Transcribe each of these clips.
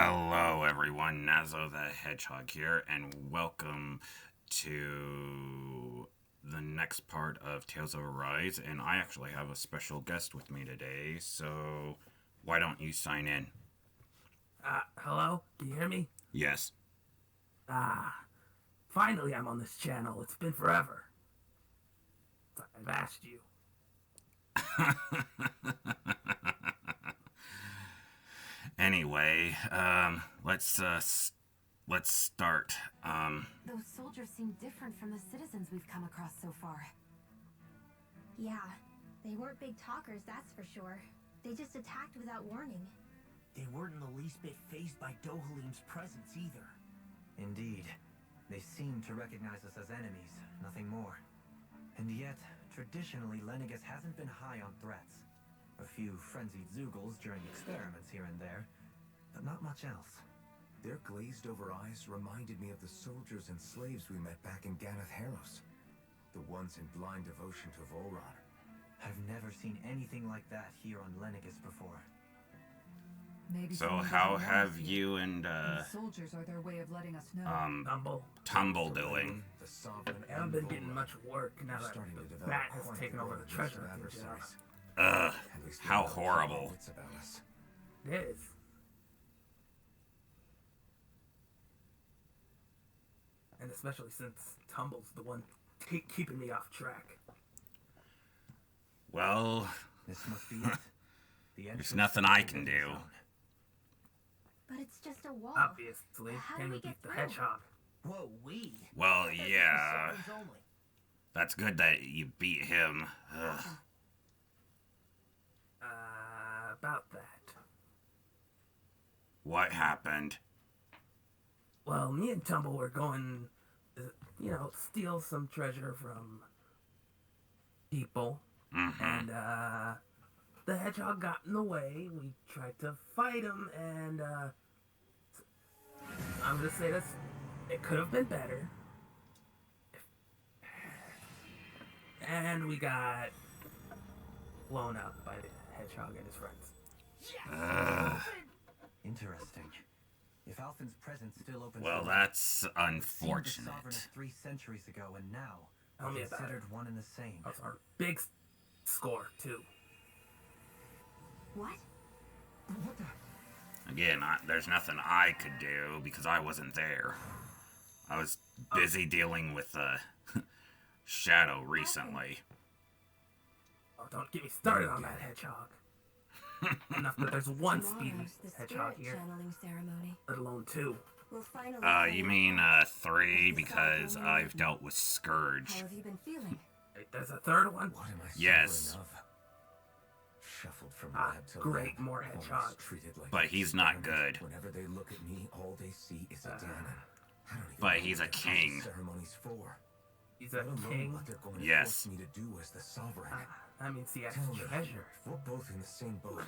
Hello, everyone. Nazo the Hedgehog here, and welcome to the next part of Tales of Arise. And I actually have a special guest with me today, so why don't you sign in? Hello? Can you hear me? Yes. Finally I'm on this channel. It's been forever. I've asked you. Anyway, let's start. Those soldiers seem different from the citizens we've come across so far. Yeah, they weren't big talkers, that's for sure. They just attacked without warning. They weren't in the least bit fazed by Dohalim's presence either. Indeed. They seem to recognize us as enemies, nothing more. And yet, traditionally, Lennigus hasn't been high on threats. A few frenzied Zoogles during experiments here and there, but not much else. Their glazed-over eyes reminded me of the soldiers and slaves we met back in Ganath Haros. The ones in blind devotion to Volron. I've never seen anything like that here on Lennigus before. Maybe So how have you and the soldiers are their way of letting us know. Tumble doing? The sovereign I haven't been getting much work now that the bat has taken over the treasure. adversaries. Ugh, At least how they know horrible. wits about us. It is. And especially since Tumble's the one keeping me off track. Well, This must be it. The there's entrance nothing to I the can hidden do. zone. But it's just a wall. Obviously, How can do we we get beat the through? hedgehog? Whoa, we? Well, I thought this was yeah. servants only. That's good that you beat him. Ugh. About that. What happened? Well, me and Tumble were going, steal some treasure from people. And, the hedgehog got in the way. We tried to fight him, and, I'm gonna say this, it could have been better. And we got blown up by the hedgehog and his friends. Interesting. If Alphen's presence still opens Well, the way, that's seemed the sovereign unfortunate. of 3 centuries ago, and now Tell me about considered it. one and the same. That's our big score, too. What? What the? Again, there's nothing I could do because I wasn't there. I was busy dealing with Shadow recently. Oh, don't get me started on that hedgehog. Enough that there's one speedy Tomorrow's the hedgehog spirit here, channeling ceremony. let alone two. We'll finally You find mean out 3 if the because sovereign I've knows. dealt with Scourge. How have you been feeling? Wait, there's a third one? What am I Yes. sovereign of? Shuffled from Ah, lab to great, lab, more almost hedgehogs. treated like But he's not experiment. good. Whenever they look at me, all they see is a demon. I don't even But know he's what a the king. ceremony's for. He's a Let alone king. what they're going to Yes. force me to do as the sovereign. I mean, see, that's Tell me, treasure. we're both in the same boat.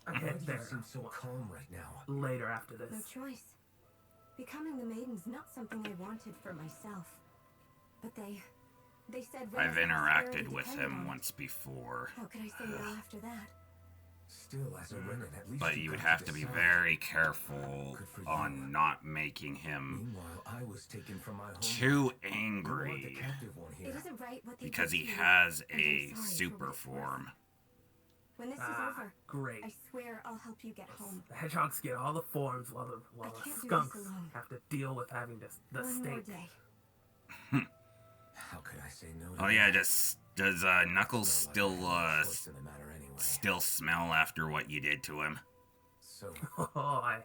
I Why head do you there seem so calm right now? later after No this. choice. Becoming the maiden's not something I wanted for myself. But they said I've Ren's interacted prosperity with depended him on it. once before. How could I say no after that? Still, as a Renan, at least But you would got have to be decide. very careful Good for you. on not making him Meanwhile, I was taken from my home. too You want the angry captive one It here. isn't right what they because did he to you, has and I'm a sorry for super what it's worth. form. When this is over, Great. I swear I'll help you get home. The hedgehogs get all the forms while the I can't do this skunks alone. have to deal with having the One more state. day. How could I say no to Oh yeah, that? does Knuckles It's not like still I had a choice in the matter anyway. still smell after what you did to him? So, Oh, I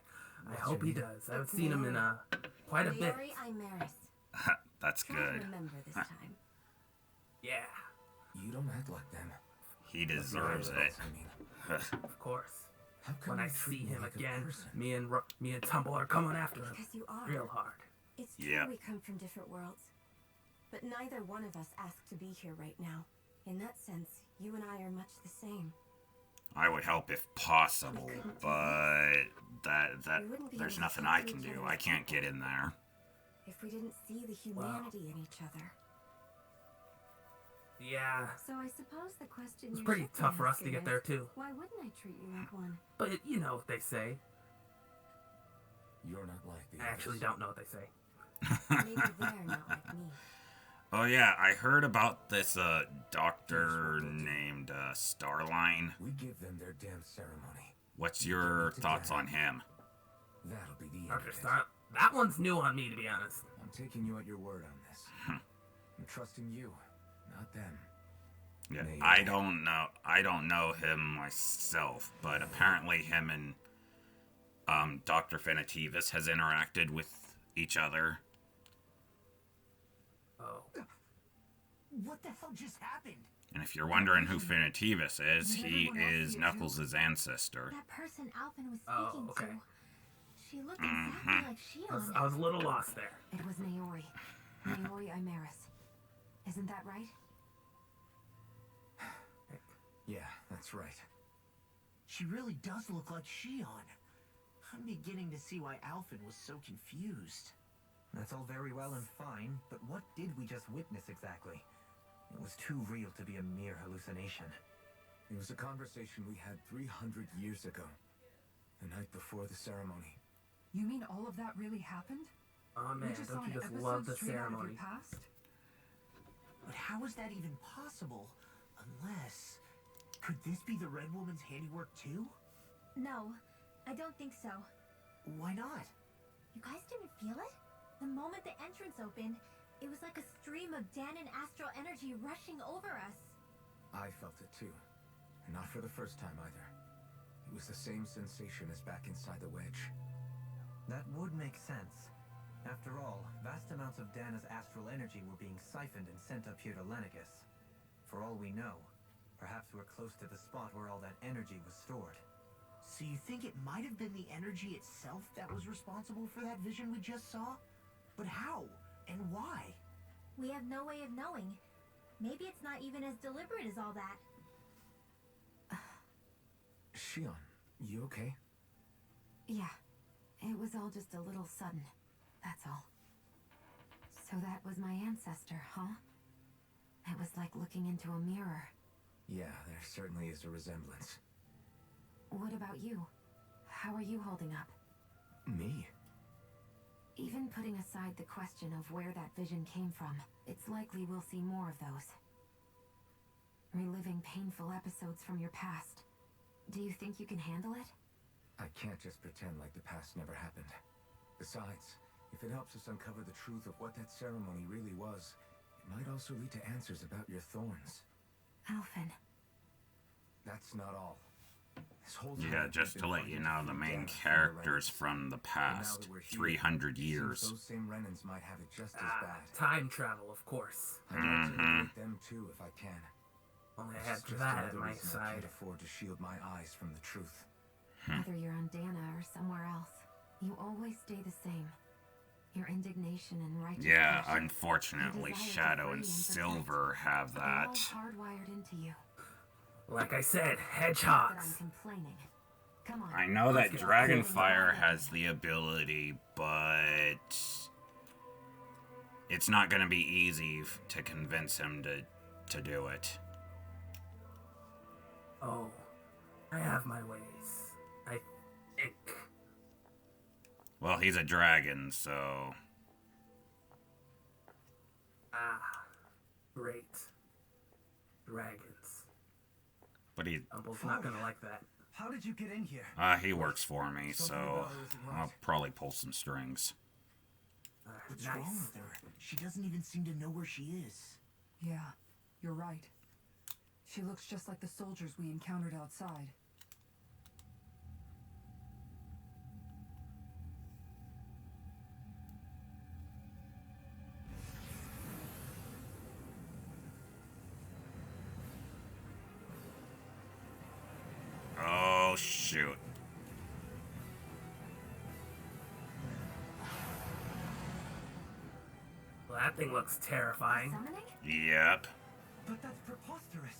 hope he does. I haven't seen him in quite a bit. Mary Imaris. That's Try to good. remember this time. Yeah, you don't act like them. He deserves it. I mean, of course. how come When I you see treat me him like a again, person? me and Tumble are coming after him Because you are. real hard. It's true Yeah. we come from different worlds. But neither one of us asked to be here right now. In that sense, you and I are much the same. I would help if possible, but that We wouldn't be there's able to nothing talk I to can each do. other I as can't get people. in there. If we didn't see the humanity in each other. Yeah, So I suppose the question it's you pretty should be tough for us to asking get is, there too. why wouldn't I treat you like one? But you know what they say. You're not like the I actually others. don't know what they say. Maybe they're not like me. Oh yeah, I heard about this doctor named Starline. We give them their damn ceremony. What's your thoughts on him? That'll be the end Dr. of it. Star, that one's new on me, to be honest. I'm taking you at your word on this. I'm trusting you, not them. Yeah, Maybe. I don't know him myself, but apparently him and Dr. Finitivis has interacted with each other. Oh. What the hell just happened? And if you're wondering who Finitivis is, he is Knuckles' ancestor. That person Alvin was Oh, speaking okay. to. She looked exactly like Shion. I was a little lost there. It was Naori. Naori Imaris. Isn't that right? Yeah, that's right. She really does look like Shion. I'm beginning to see why Alphen was so confused. That's all very well and fine, but what did we just witness exactly? It was too real to be a mere hallucination. It was a conversation we had 300 years ago. The night before the ceremony. You mean all of that really happened? Oh man, We just saw don't you an just episode love the straight out of ceremony? your past? But how is that even possible? Unless... Could this be the Red Woman's handiwork too? No, I don't think so. Why not? You guys didn't feel it? The moment the entrance opened, it was like a stream of Danon astral energy rushing over us. I felt it too. And not for the first time either. It was the same sensation as back inside the wedge. That would make sense. After all, vast amounts of Dana's astral energy were being siphoned and sent up here to Lenegus. For all we know, perhaps we're close to the spot where all that energy was stored. So you think it might have been the energy itself that was responsible for that vision we just saw? But how? And why? We have no way of knowing. Maybe it's not even as deliberate as all that. Shion, you okay? Yeah. It was all just a little sudden. That's all. So that was my ancestor, huh? It was like looking into a mirror. Yeah, there certainly is a resemblance. What about you? How are you holding up? Me? Even putting aside the question of where that vision came from, it's likely we'll see more of those. Reliving painful episodes from your past. Do you think you can handle it? I can't just pretend like the past never happened. Besides, if it helps us uncover the truth of what that ceremony really was, it might also lead to answers about your thorns. Alphen. That's not all. This whole Yeah, time just we've to been let you fighting know, to the free main Dana from the characters Renans. from the And now past that we're here, 300 seems years. those same Renans might have it just as bad. Time travel, of course. I'd like to eliminate them too if I can. Only I It's had just that at another my reason I side. can't afford to shield my eyes from the truth. Whether you're on Dana or somewhere else, you always stay the same. Your indignation and righteous Yeah, passion, unfortunately, your desire to Shadow free and protect, Silver have they're all that. hardwired into you. Like I said, Not that I'm hedgehogs. complaining. Come on. I know that Let's get Dragonfire has the ability, but it's not going to be easy to convince him to do it. Oh, I have my ways. I think. Well, he's a dragon, so... Ah, great. Dragons. But Umble's not gonna like that. How did you get in here? he works for me, Something so about her isn't right. I'll probably pull some strings. What's wrong Nice. with her? She doesn't even seem to know where she is. Yeah, you're right. She looks just like the soldiers we encountered outside. Oh, shoot. Well, that thing looks terrifying. Summoning? Yep. But that's preposterous.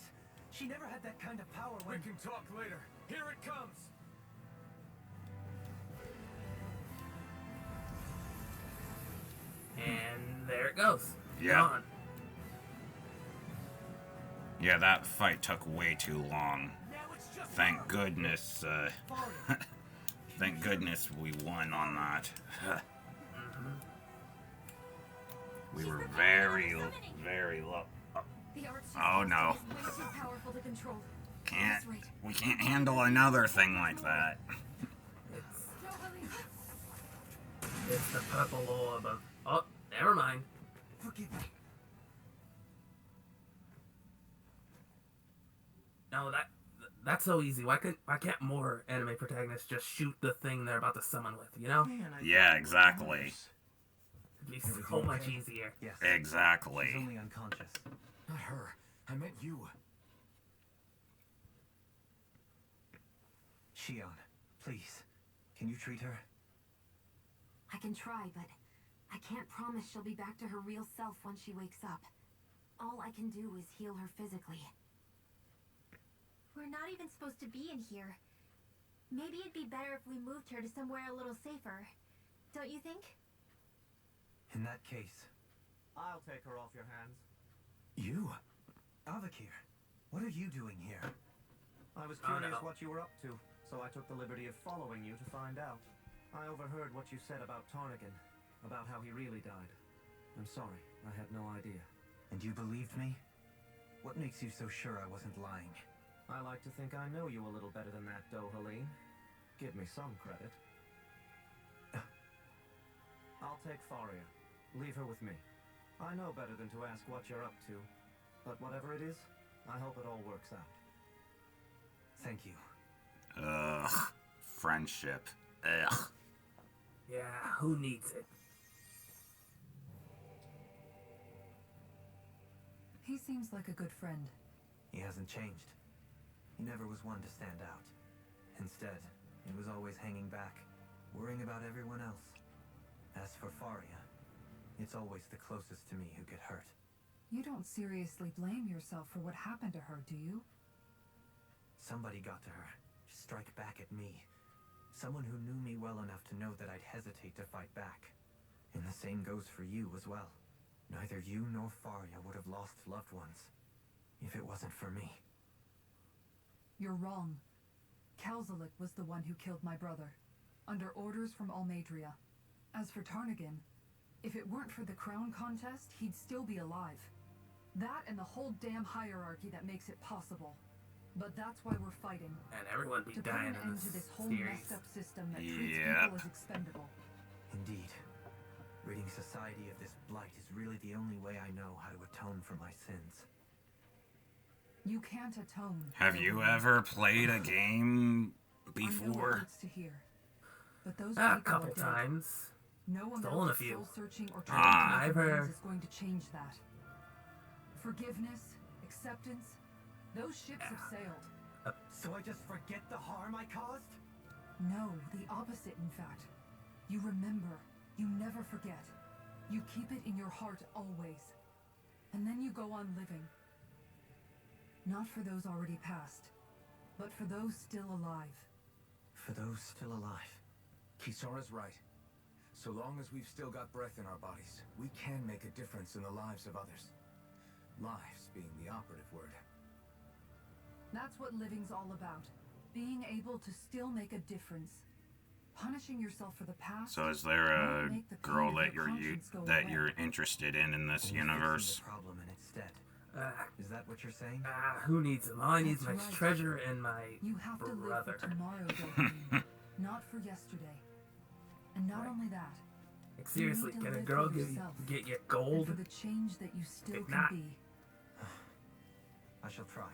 She never had that kind of power We when... can talk later. Here it comes. And there it goes. Yeah. Gone. Yeah, that fight took way too long. Now it's just Thank goodness, Thank goodness we won on that. We were very, very low. The arch Oh no. is way too powerful to control. Can't. We can't handle another thing like that. It's No, Helene. it's the purple orb of. Oh, never mind. Forgive me. No, that's so easy. Why can't more anime protagonists just shoot the thing they're about to summon with? You know, Man, I Yeah, exactly. it'd be so much easier. Yes. Exactly. She's only unconscious. Not her. I meant you. Shion, please. Can you treat her? I can try, but I can't promise she'll be back to her real self when she wakes up. All I can do is heal her physically. We're not even supposed to be in here. Maybe it'd be better if we moved her to somewhere a little safer. Don't you think? In that case, I'll take her off your hands. you? Avakir, what are you doing here? I was Oh, curious no. what you were up to, so I took the liberty of following you to find out. I overheard what you said about Tarnigan, about how he really died. I'm sorry, I had no idea. And you believed me? What makes you so sure I wasn't lying? I like to think I know you a little better than that, though, Helene. Give me some credit. I'll take Faria. Leave her with me. I know better than to ask what you're up to, but whatever it is, I hope it all works out. Thank you. Ugh. Friendship. Ugh. Yeah, who needs it? He seems like a good friend. He hasn't changed. He never was one to stand out. Instead, he was always hanging back, worrying about everyone else. As for Faria, it's always the closest to me who get hurt. You don't seriously blame yourself for what happened to her, do you? Somebody got to her, to strike back at me. Someone who knew me well enough to know that I'd hesitate to fight back. And the same goes for you as well. Neither you nor Faria would have lost loved ones if it wasn't for me. You're wrong. Kalzalik was the one who killed my brother, under orders from Almadria. As for Tarnigan, if it weren't for the crown contest, he'd still be alive. That and the whole damn hierarchy that makes it possible. But that's why we're fighting. And everyone be To put dying an in end to this this whole series. messed up system that treats Yep. people as expendable. Indeed. Ridding society of this blight is really the only way I know how to atone for my sins. You can't atone. Have you ever played a game I know what before? hurts to hear. But those A people couple are dead. times. No amount Stolen a of few. soul searching or Ah, trying to I've make amends heard. is going to change that. Forgiveness, acceptance, those ships have sailed. So I just forget the harm I caused? No, the opposite, in fact. You remember. You never forget. You keep it in your heart always. And then you go on living. Not for those already past, but for those still alive. For those still alive. Kisara's right. So long as we've still got breath in our bodies, we can make a difference in the lives of others. Lives being the operative word. That's what living's all about. Being able to still make a difference. Punishing yourself for the past. So is there a won't make the girl pain of that your you're conscience go that away. you're interested in this Only universe? fixing the problem in its stead. Ah, Is that what you're saying? who needs him? All I need is my That's right. treasure and my You have to live brother. for tomorrow, Doheny, not for yesterday. And not Right. only that, Like, seriously, You need to can a live girl for get yourself. you and gold? for the change that you still If can not- be. I shall try.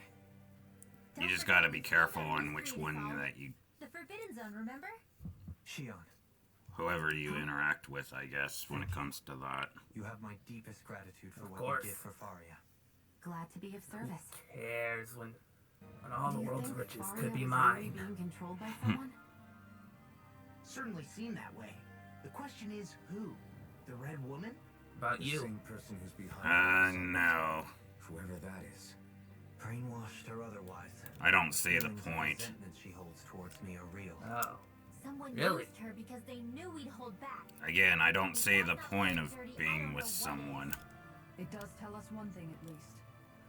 You just gotta be careful on which one that you, The Forbidden Zone, remember? Shion, whoever you interact with, I guess, when it comes to that. you have my deepest gratitude for Of what course. you did for Faria. Glad to be of service. Cares when all the Do you world's think riches Faria could be was mine. Really being controlled by someone? Certainly seemed that way. The question is, who? The Red Woman? About The you. same person who's behind No. whoever that is. Brainwashed or otherwise. I don't see the feelings of point. resentment she holds towards me are real. Oh. Someone Really? used her because they knew we'd hold back. Again, I don't see the point of being with someone. It does tell us one thing at least.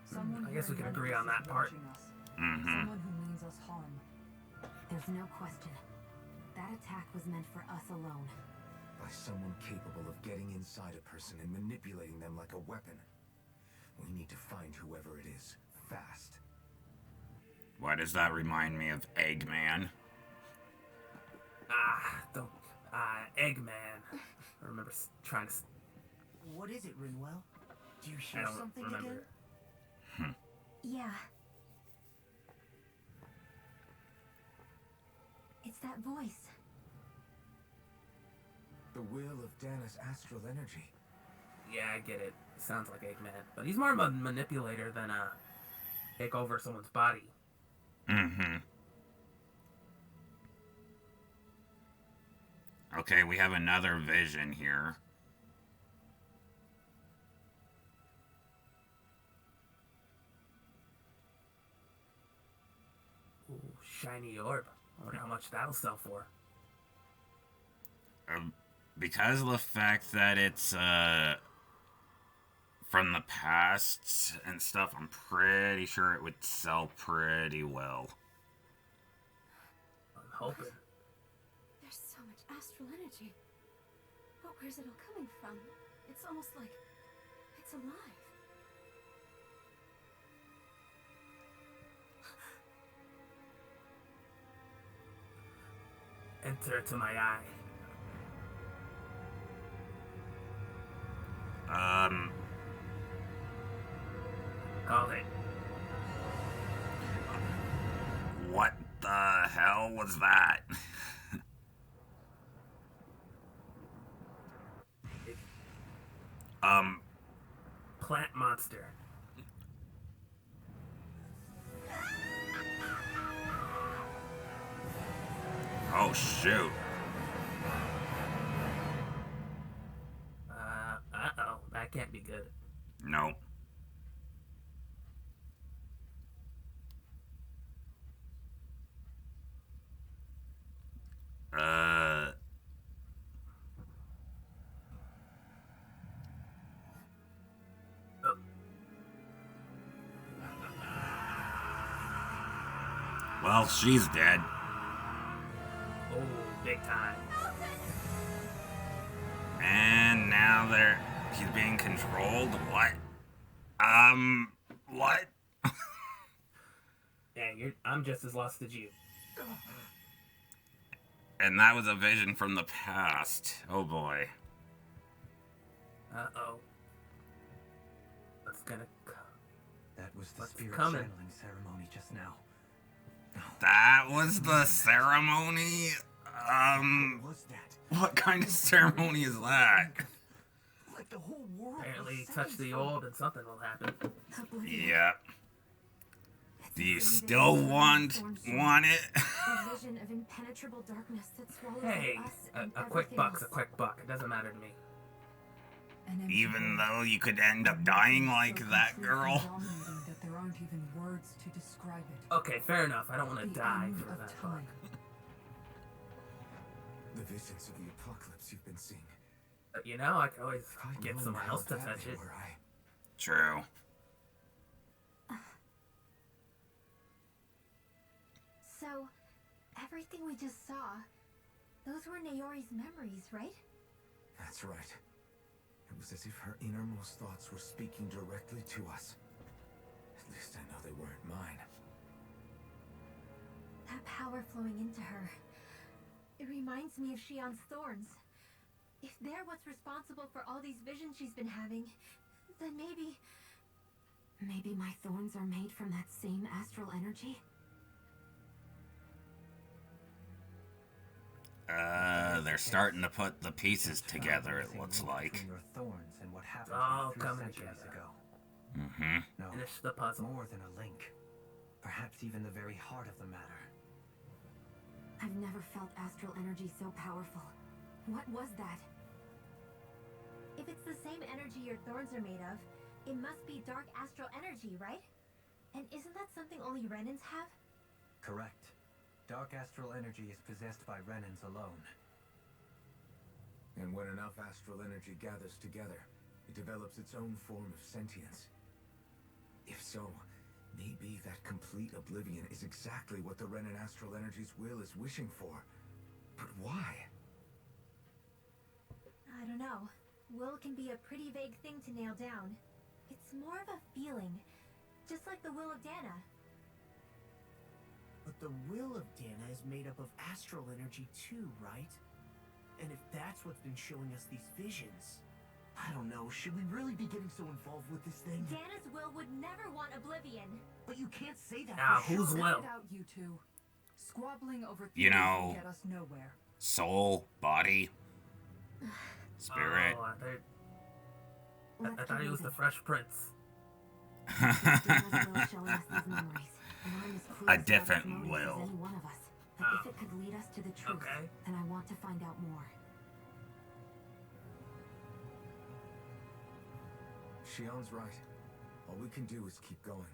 Someone I guess here we can in agree on Memphis that part. is watching us. Mm-hmm. Someone who means us harm. There's no question. that attack was meant for us alone. By someone capable of getting inside a person and manipulating them like a weapon. We need to find whoever it is, fast. Why does that remind me of Eggman? Eggman. I remember trying to... What is it, Rinwell? Do you I hear don't something remember. again? Yeah. It's that voice. The will of Dana's astral energy. Yeah, I get it. Sounds like Eggman. But he's more of a manipulator than take over someone's body. Mm-hmm. Okay, we have another vision here. Ooh, shiny orb. I wonder how much that'll sell for. Because of the fact that it's from the past and stuff, I'm pretty sure it would sell pretty well. I'm hoping. There's so much astral energy. But where's it all coming from? It's almost like it's alive. Enter to my eye. Called it. What the hell was that? Plant monster. Oh, shoot. Uh-oh. That can't be good. No. Well, she's dead. Oh, big time. And now he's being controlled. What? What? Yeah, I'm just as lost as you. And that was a vision from the past. Oh boy. Uh-oh. What's gonna... That was the What's spirit coming? channeling ceremony just now. That was the ceremony? What was that? What kind of ceremony is that? Like the whole world. Apparently was touch the seconds orb and something will happen. Yeah. Do you still want it? A vision of impenetrable darkness that swallows Hey, up us a and quick everything buck's a else. quick buck. It doesn't matter to me. An empty Even void. though you could end up dying like So that complete and girl? dominating that there aren't even words to describe it. Okay, fair enough. I don't want to The die end for of that time. buck. The visions of the apocalypse you've been seeing. But you know, I could always If I'd get known someone how else to bad touch they it. were, True. So, everything we just saw, those were Naori's memories, right? That's right. It was as if her innermost thoughts were speaking directly to us. At least I know they weren't mine. That power flowing into her. It reminds me of Shion's thorns. If they're what's responsible for all these visions she's been having, then maybe... Maybe my thorns are made from that same astral energy? They're starting to put the pieces together, it looks like. Between your thorns and what happened all to you 3 coming centuries together. ago. Mm-hmm. No, Finish the puzzle. more than a link. Perhaps even the very heart of the matter. I've never felt astral energy so powerful. What was that? If it's the same energy your thorns are made of, it must be dark astral energy, right? And isn't that something only Renans have? Correct. Dark astral energy is possessed by Renans alone. And when enough astral energy gathers together, it develops its own form of sentience. If so, maybe that complete oblivion is exactly what the Renan astral energy's will is wishing for. But why? I don't know. Will can be a pretty vague thing to nail down. It's more of a feeling, just like the will of Dana. But the will of Dana is made up of astral energy too, right? And if that's what's been showing us these visions... I don't know, should we really be getting so involved with this thing? Dana's will would never want oblivion. But you can't say that Now, for whose sure. will? Cut it out, you two. Squabbling over You things know- will get us nowhere. Soul, body, spirit. Oh, Let's I thought keep he was the moving. Fresh Prince. Dana's will showing us these memories, and I'm as clueless about different its motives will. as any one of us. But if it could lead us to the truth, Okay. then I want to find out more. Shion's right. All we can do is keep going.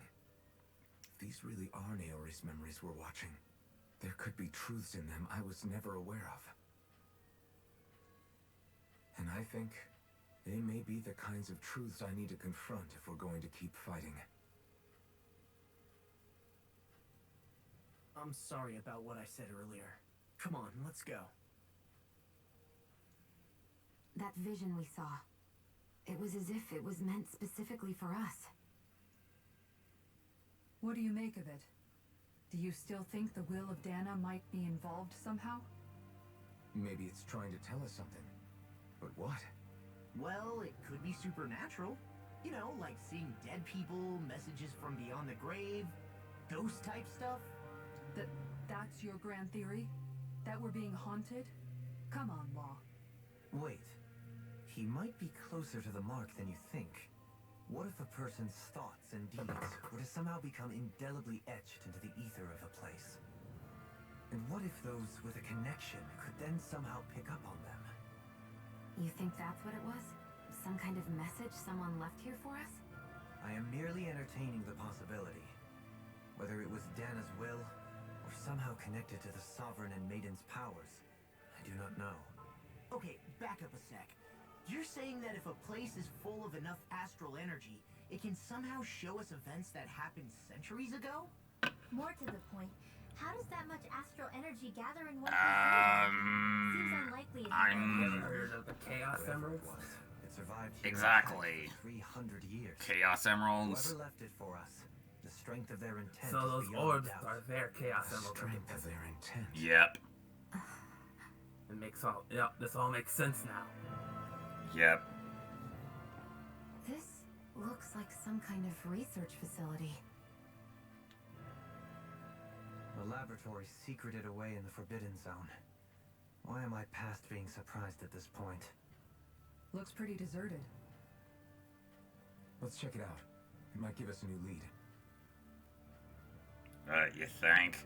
If these really are Naori's memories we're watching, there could be truths in them I was never aware of. And I think they may be the kinds of truths I need to confront if we're going to keep fighting. I'm sorry about what I said earlier. Come on, let's go. That vision we saw, it was as if it was meant specifically for us. What do you make of it? Do you still think the will of Dana might be involved somehow? Maybe it's trying to tell us something. But what? Well, it could be supernatural. You know, like seeing dead people, messages from beyond the grave, ghost-type stuff. That's your grand theory? That we're being haunted? Come on, Law. Wait. He might be closer to the mark than you think. What if a person's thoughts and deeds were to somehow become indelibly etched into the ether of a place? And what if those with a connection could then somehow pick up on them? You think that's what it was? Some kind of message someone left here for us? I am merely entertaining the possibility. Whether it was Dana's will, or somehow connected to the Sovereign and Maiden's powers, I do not know. Okay, back up a sec. You're saying that if a place is full of enough astral energy, it can somehow show us events that happened centuries ago? More to the point, how does that much astral energy gather in one place? Seems unlikely it I'm- Heard of the Chaos Whatever it Emeralds? was, it survived here Exactly. for 300 years. Chaos Emeralds. Whoever left it for us, the strength of their intent So is those beyond orbs doubt. are their Chaos The Emeralds. strength of their intent. Yep. It makes all, yep, this all makes sense now. Yep. This looks like some kind of research facility. A laboratory secreted away in the Forbidden Zone. Why am I past being surprised at this point? Looks pretty deserted. Let's check it out. It might give us a new lead. You think?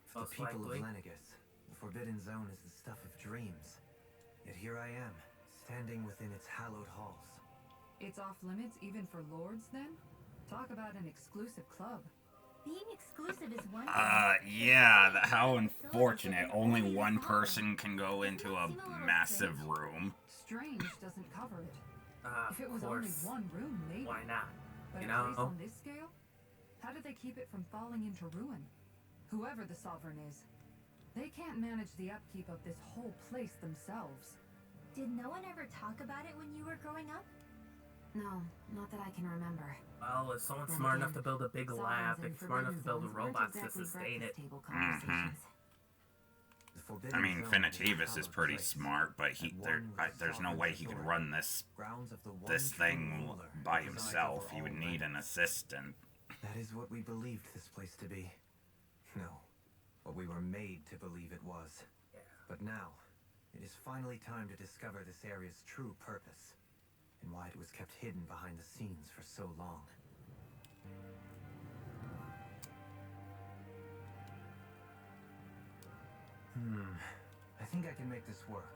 For the Most people likely. of Lenegus, the Forbidden Zone is the stuff of dreams. Yet here I am, standing within its hallowed halls. It's off limits even for lords, then? Talk about an exclusive club. Being exclusive is one thing. Yeah, how unfortunate. Only one person can go into a massive room. Strange doesn't cover it. If it Of was only course. one room, maybe. Why not? But You a place know? on this scale? How do they keep it from falling into ruin? Whoever the sovereign is. They can't manage the upkeep of this whole place themselves. Did no one ever talk about it when you were growing up? No, not that I can remember. Well, if someone's Then smart again, enough to build a big Sovereigns lab, and they're smart enough to build Forbidden a Zones robot to weren't exactly sustain it. breakfast table conversations. The Forbidden I mean, Zone is a Finitivus is hallowed pretty place, smart, but and one with the there's no sovereign's way he could authority. run this Grounds of the one this true thing ruler by who presides himself. over He would all need an lands. assistant. That is what we believed this place to be. No, what we were made to believe it was. Yeah. But now, it is finally time to discover this area's true purpose, and why it was kept hidden behind the scenes for so long. I think I can make this work.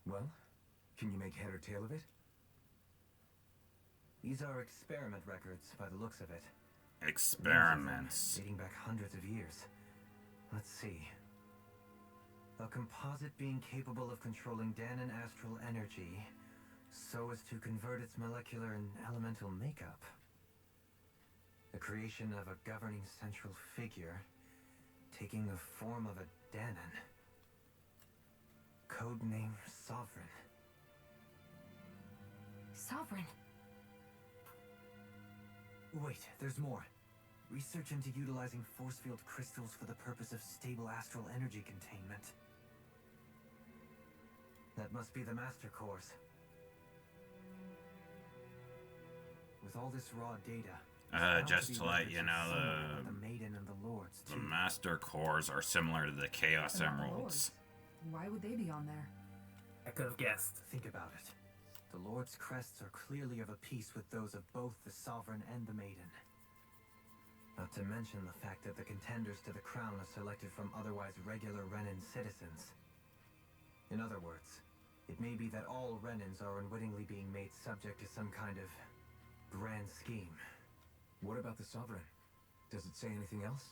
Well, can you make head or tail of it? These are experiment records by the looks of it. Experiments. Dating back hundreds of years. Let's see. A composite being capable of controlling Danon astral energy so as to convert its molecular and elemental makeup. The creation of a governing central figure, taking the form of a Danon. Codename Sovereign. Sovereign. Wait, there's more. Research into utilizing force field crystals for the purpose of stable astral energy containment. That must be the master cores. With all this raw data, just to let you know, the Maiden and the Lords the too. Master Cores are similar to the Chaos And not the Emeralds. Lords. Why would they be on there? I could have guessed. Think about it. The Lord's crests are clearly of a piece with those of both the Sovereign and the Maiden. Not to mention the fact that the contenders to the crown are selected from otherwise regular Renin citizens. In other words, it may be that all Renins are unwittingly being made subject to some kind of grand scheme. What about the Sovereign? Does it say anything else?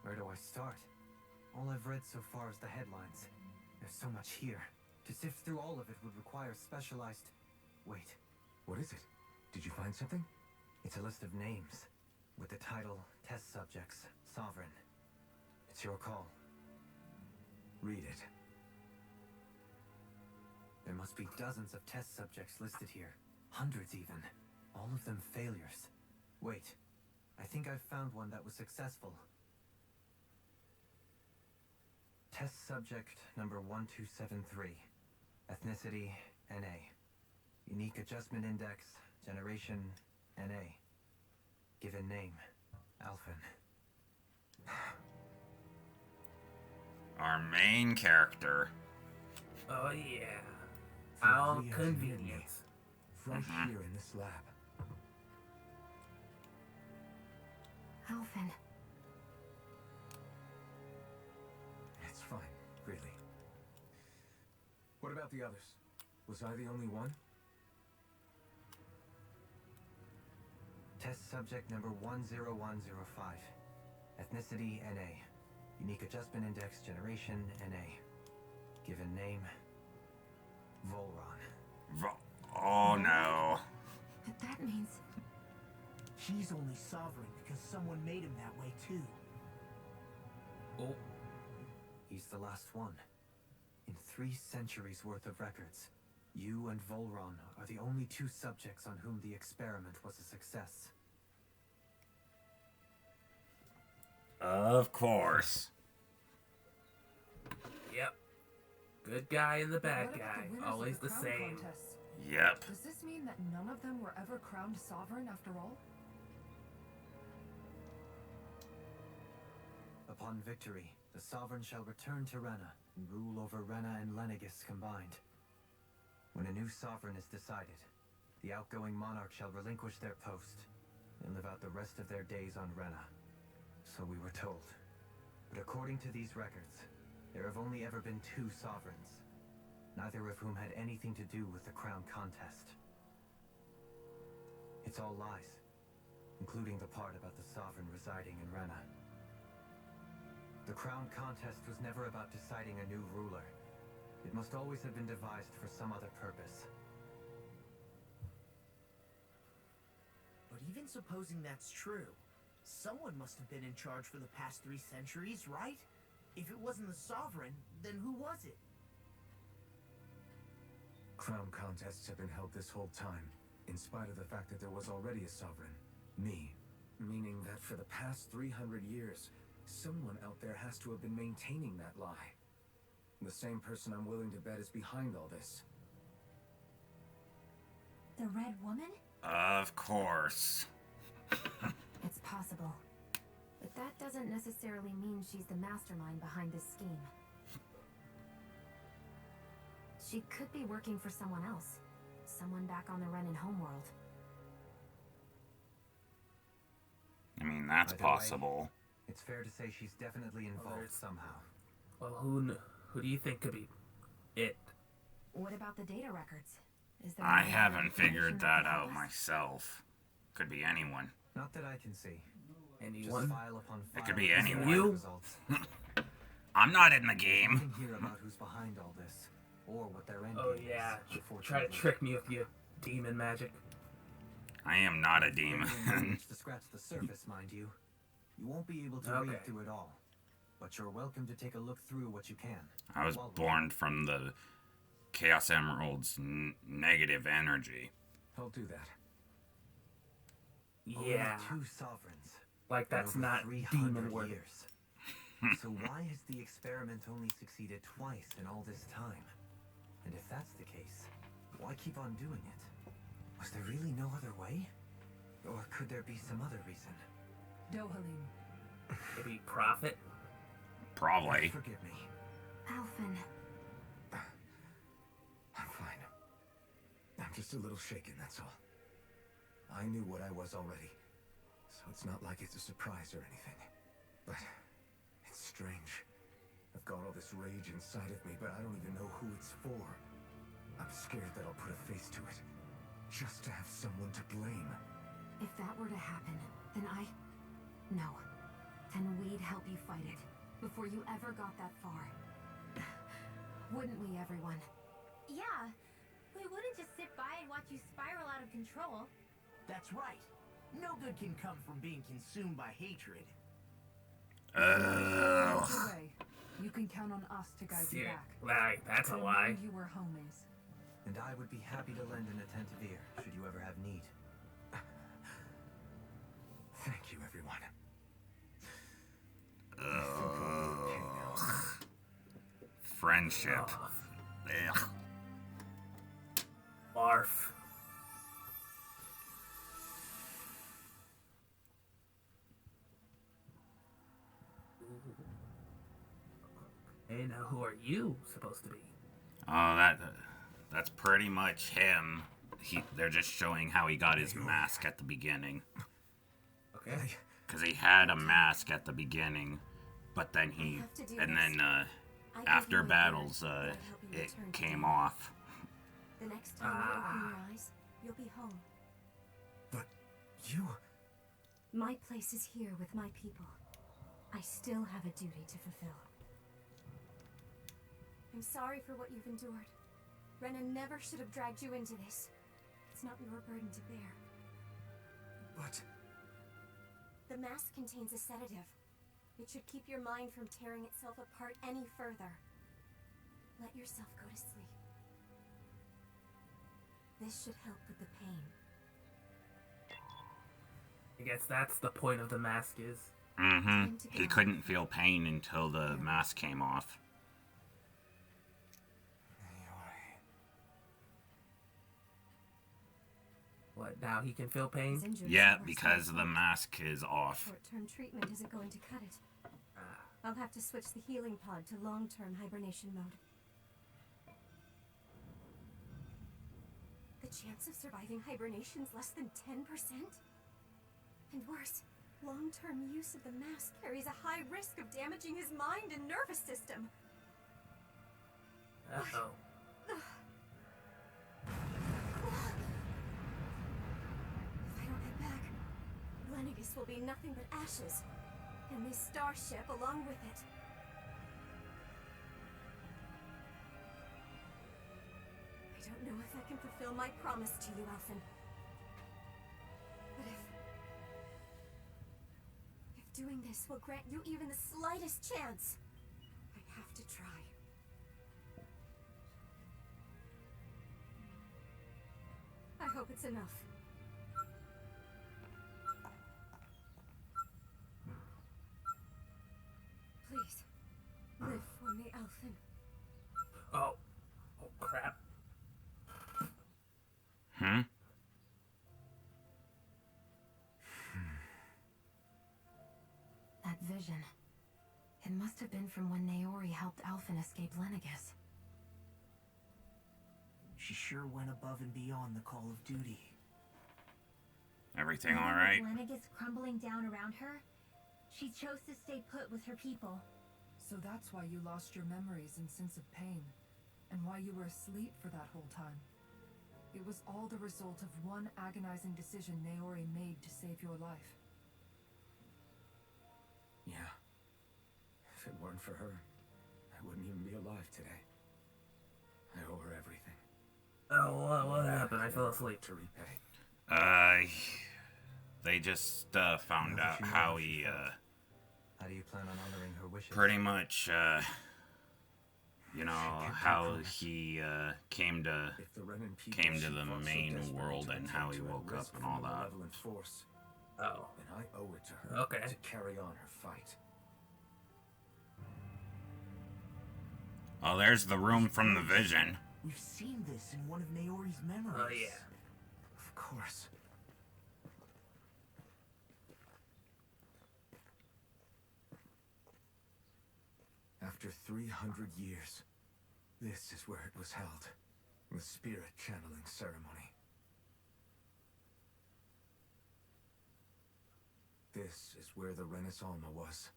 Where do I start? All I've read so far is the headlines. There's so much here. To sift through all of it would require specialized... Wait, What is it? Did you find something? it's a list of names, with the title Test Subjects, Sovereign. It's your call. Read it. There must be dozens of test subjects listed here. Hundreds even. All of them failures. Wait, I think I've found one that was successful. Test subject number 1273. Ethnicity, NA. Unique adjustment index, generation, NA. Given name, Alphen. Our main character. Oh yeah. How Lovely convenient. engineering. Fresh here in this lab. Alphen. It's fine, really. What about the others? Was I the only one? Test subject number 10105. Ethnicity, NA. Unique adjustment index, generation, NA. Given name, Volron. Oh no. But that means... He's only sovereign because someone made him that way too. Oh, He's the last one. In 3 centuries worth of records, you and Volron are the only 2 subjects on whom the experiment was a success. Of course. yep. Good guy and the But bad what about guy. the winners of Always the crown same. contests? Yep. Does this mean that none of them were ever crowned sovereign after all? Upon victory, the Sovereign shall return to Rena and rule over Rena and Lenegis combined. When a new Sovereign is decided, the outgoing monarch shall relinquish their post and live out the rest of their days on Rena. So we were told. But according to these records, there have only ever been 2 Sovereigns, neither of whom had anything to do with the crown contest. It's all lies, including the part about the Sovereign residing in Rena. The crown contest was never about deciding a new ruler. It must always have been devised for some other purpose. But even supposing that's true, someone must have been in charge for the past 3 centuries, right? If it wasn't the Sovereign, then who was it? Crown contests have been held this whole time, in spite of the fact that there was already a sovereign. Me. Meaning that for the past 300 years, someone out there has to have been maintaining that lie. The same person I'm willing to bet is behind all this. The Red Woman? Of course. It's possible. But that doesn't necessarily mean she's the mastermind behind this scheme. She could be working for someone else. Someone back on the Renin homeworld. I mean, that's Either way, possible. It's fair to say she's definitely involved there's- somehow. Well, who do you think could be it? What about the data records? Is there I any haven't information figured that that could help out us? myself. Could be anyone. Not that I can see. Just Anyone? file upon file. It could be with anyone. You? results. I'm not in the You game. can hear about who's behind all this. or what their end Oh game yeah, is. try to trick me with your demon magic. I am not a Barely demon. managed to scratch the surface, mind you. You won't be able to Okay. read through it all, but you're welcome to take a look through what you can. I was While we- born from the Chaos Emerald's negative energy. I'll do that. Only Yeah, 2 sovereigns. like in that's over not 300 demon work. years. So why has the experiment only succeeded twice in all this time? And if that's the case, why keep on doing it? Was there really no other way? Or could there be some other reason? Dohalim, Maybe profit. Probably. Forgive me. Alphen, I'm fine. I'm just a little shaken, that's all. I knew what I was already, so it's not like it's a surprise or anything. But it's strange. I've got all this rage inside of me, but I don't even know who it's for. I'm scared that I'll put a face to it, just to have someone to blame. if that were to happen, then No. Then we'd help you fight it, before you ever got that far. Wouldn't we, everyone? Yeah, we wouldn't just sit by and watch you spiral out of control. That's right. No good can come from being consumed by hatred. Either way, you can count on us to guide you Yeah, back. like that's a lie. Remind you where home is. And I would be happy to lend an attentive ear, should you ever have need. Thank you, everyone. I think I'll be okay now. Friendship. Ugh. Barf. Hey, now who are you supposed to be? Oh, that's pretty much him. They're just showing how he got his mask at the beginning. Okay. Because he had a mask at the beginning, but then after battles, it came off. The next time you open your eyes, you'll be home. But you... My place is here with my people. I still have a duty to fulfill. I'm sorry for what you've endured. Renan never should have dragged you into this. It's not your burden to bear. But... The mask contains a sedative. It should keep your mind from tearing itself apart any further. Let yourself go to sleep. This should help with the pain. I guess that's the point of the mask is. Mm-hmm. He couldn't feel pain until the mask came off. What, now he can feel His pain? injuries Yeah, are worse because than the I thought. mask is off. Short-term treatment isn't going to cut it. I'll have to switch the healing pod to long-term hibernation mode. The chance of surviving hibernation's less than 10%? And worse, long-term use of the mask carries a high risk of damaging his mind and nervous system. Uh-oh. If I don't head back, Lennigus will be nothing but ashes, and this starship along with it. I don't know if I can fulfill my promise to you, Alphen. But if doing this will grant you even the slightest chance, I have to try. I hope it's enough. Please, live for me, Alphen. Oh. Oh, crap. Hmm? That vision. It must have been from when Naori helped Alphen escape Lennigus. She sure went above and beyond the call of duty. Everything Even with alright? Lennigus crumbling down around her, she chose to stay put with her people. So that's why you lost your memories and sense of pain, and why you were asleep for that whole time. It was all the result of one agonizing decision Naori made to save your life. Yeah. If it weren't for her, I wouldn't even be alive today. I owe her everything. Oh, what happened? I fell asleep. To repay. They just found out how he How do you plan on honoring her wishes? pretty much you know how he came to the main world and how he woke up and all that. Force, Oh. and I owe it to her Okay. to carry on her fight. Oh, there's the room from the vision. We've seen this in one of Naori's memories. Oh, yeah. Of course. After 300 years, this is where it was held. The spirit channeling ceremony. This is where the Renaissance was.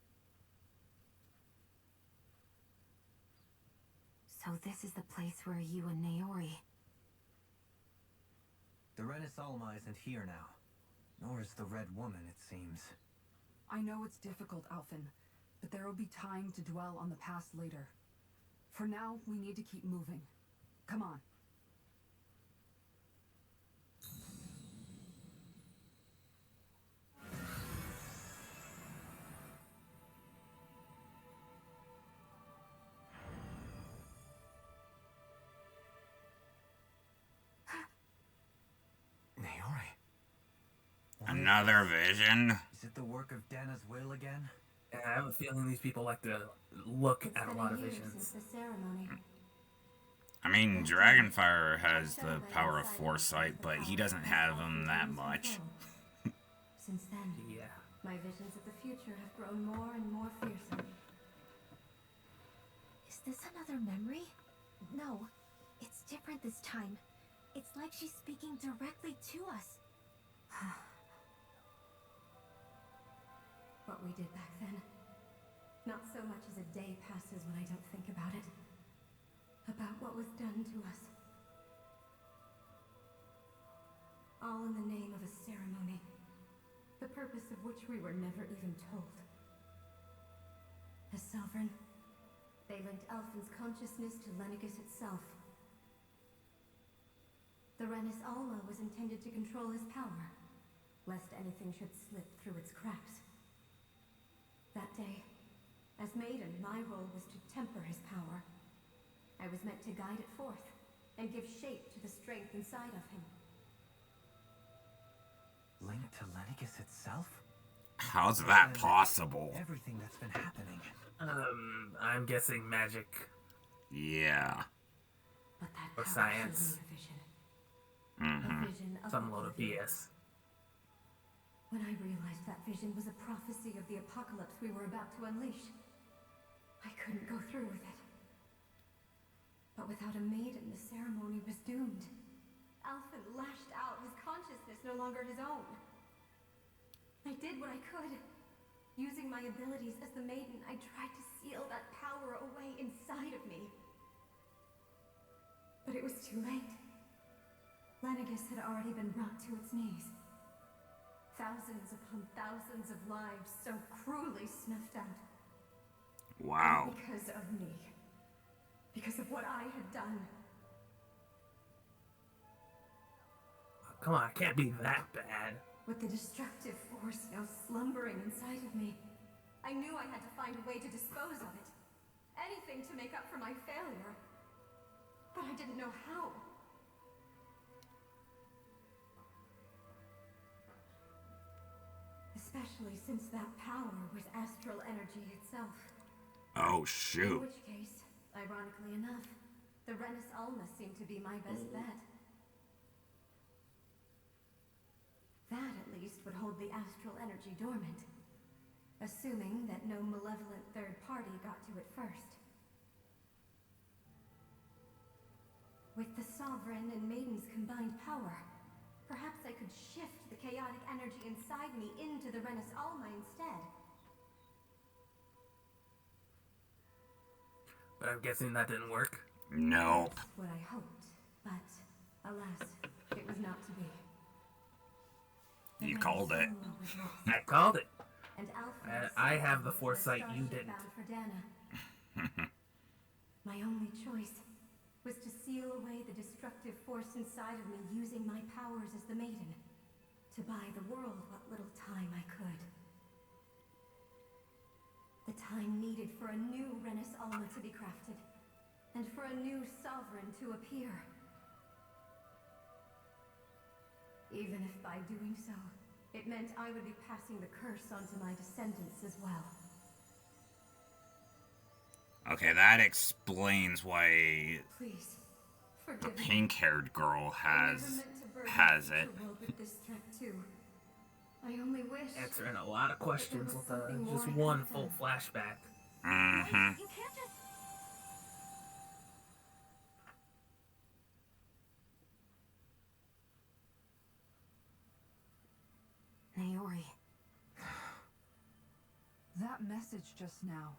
So this is the place where you and Naori... The Renaissance isn't here now. Nor is the Red Woman, it seems. I know it's difficult, Alphen, but there will be time to dwell on the past later. For now, we need to keep moving. Come on. Naori. Another vision? Is it the work of Dana's will again? And I have a feeling these people like to look It's at a been lot of year visions. since the ceremony. I mean, Dragonfire has the power of foresight, but he doesn't have them that much. Since then, Yeah. my visions of the future have grown more and more fearsome. Is this another memory? No, it's different this time. It's like she's speaking directly to us. What we did back then. Not so much as a day passes when I don't think about it. About what was done to us. All in the name of a ceremony. The purpose of which we were never even told. As sovereign, they linked Alphen's consciousness to Lenegis itself. The Renis Alma was intended to control his power, lest anything should slip through its cracks. That day, as Maiden, my role was to temper his power. I was meant to guide it forth, and give shape to the strength inside of him. Linked to Lenegis itself? How's that possible? Everything that's been happening. I'm guessing magic. Yeah. But that Or power science. showed me a vision. Mm-hmm. A vision of Some load of oblivion. BS. When I realized that vision was a prophecy of the apocalypse we were about to unleash, I couldn't go through with it. But without a maiden, the ceremony was doomed. Alphen lashed out, his consciousness no longer his own. I did what I could. Using my abilities as the maiden, I tried to seal that power away inside of me. But it was too late. Lenegis had already been brought to its knees. Thousands upon thousands of lives so cruelly snuffed out. Wow. All because of me. Because of what I had done. Come on, it can't be that bad. With the destructive force now slumbering inside of me, I knew I had to find a way to dispose of it. Anything to make up for my failure. But I didn't know how. Especially since that power was astral energy itself. Oh, In shoot. which case, ironically enough, the Renis Alma seemed to be my best bet. That, at least, would hold the astral energy dormant. Assuming that no malevolent third party got to it first. With the Sovereign and Maiden's combined power, perhaps I could shift the chaotic energy inside me into the Renis Alma instead. But I'm guessing that didn't work. Nope. That's what I hoped, but alas, it was not to be. The You Renis called it. Alma was lost, I called it. and Alfred I have sailed the with foresight you starship didn't. bound for Dana. My only choice was to seal away the destructive force inside of me using my powers as the maiden. To buy the world what little time I could. The time needed for a new Renis Alma to be crafted. And for a new sovereign to appear. Even if by doing so, it meant I would be passing the curse on to my descendants as well. Okay, that explains why Please, the forgive me. pink-haired girl I never has meant to burden has the it. future world with this threat too. I only wish. Answering a lot of questions with something more just I one could've full done. flashback. Mm-hmm. You can't just... Naori. That message just now,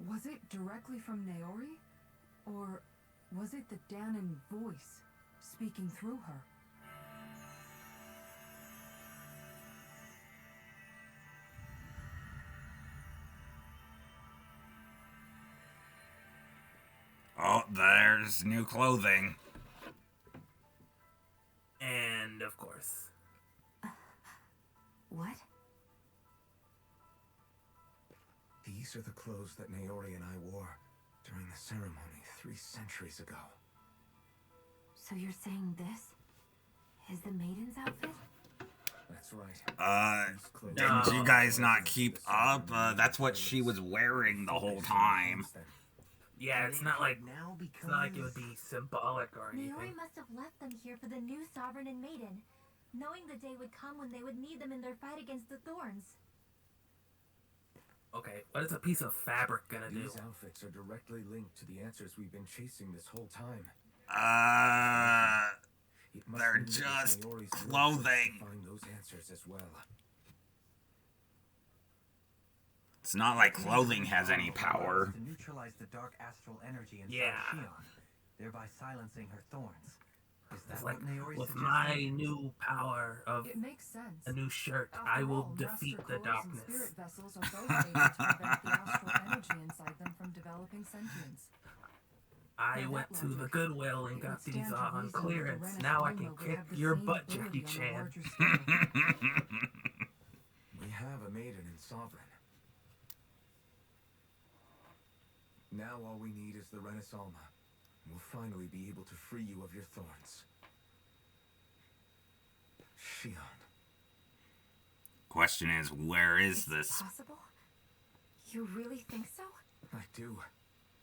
was it directly from Naori? Or was it the Danon voice speaking through her? Oh, there's new clothing. And, of course, What? These are the clothes that Naori and I wore during the ceremony 3 centuries ago. So you're saying this is the maiden's outfit? That's right. These clothes Did you No. guys not keep up? That's what she was wearing the whole time. yeah, it's not like now because it's not like it would be symbolic or anything. Naori must have left them here for the new sovereign and maiden, knowing the day would come when they would need them in their fight against the Thorns. Okay, what is a piece of fabric gonna do? These outfits are directly linked to the answers we've been chasing this whole time. It must They're mean it was just Naori's will for us clothing. to find those answers as well. It's not like clothing has any power. To neutralize the dark astral energy inside Yeah. Shion, thereby silencing her thorns. Is that It's what like, Naori with suggested? my new power of It makes sense. a new shirt, After I will all, defeat Master the Cores and darkness. spirit vessels are both able to prevent the astral energy inside them from developing sentience. I By went that to the logic, Goodwill and it got would these stand to on reason that the clearance. Renis Now I Alma can would kick have the your same butt, ability Jackie on a Chan. larger scale. We have a maiden and sovereign. Now all we need is the Renis Alma. We'll finally be able to free you of your thorns. Shion. Question is, where is this? Possible? You really think so? I do.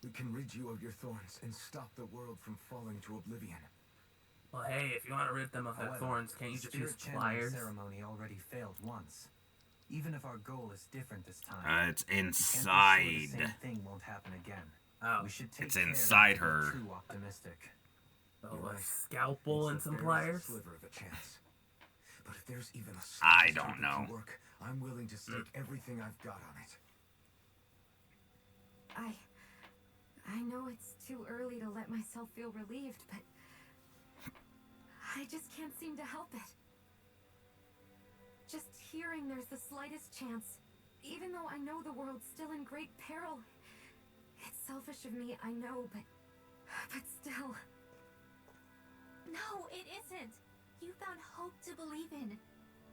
We can rid you of your thorns and stop the world from falling to oblivion. Well, hey, if you want to rid them of their However, thorns, can't you the just use spirit channeling pliers? ceremony already failed once. Even if our goal is different this time, It's we can't be inside. sure the same thing won't happen again. Oh, We should take It's care inside to be her. True optimistic. so You're a right. scalpel and It's some the barest pliers? sliver of a chance. But if there's even a I slightest don't hope it know. can work, I'm willing to stake everything I've got on it. I know it's too early to let myself feel relieved, but I just can't seem to help it. Just hearing there's the slightest chance, even though I know the world's still in great peril. It's selfish of me, I know, but still. No, it isn't. You found hope to believe in.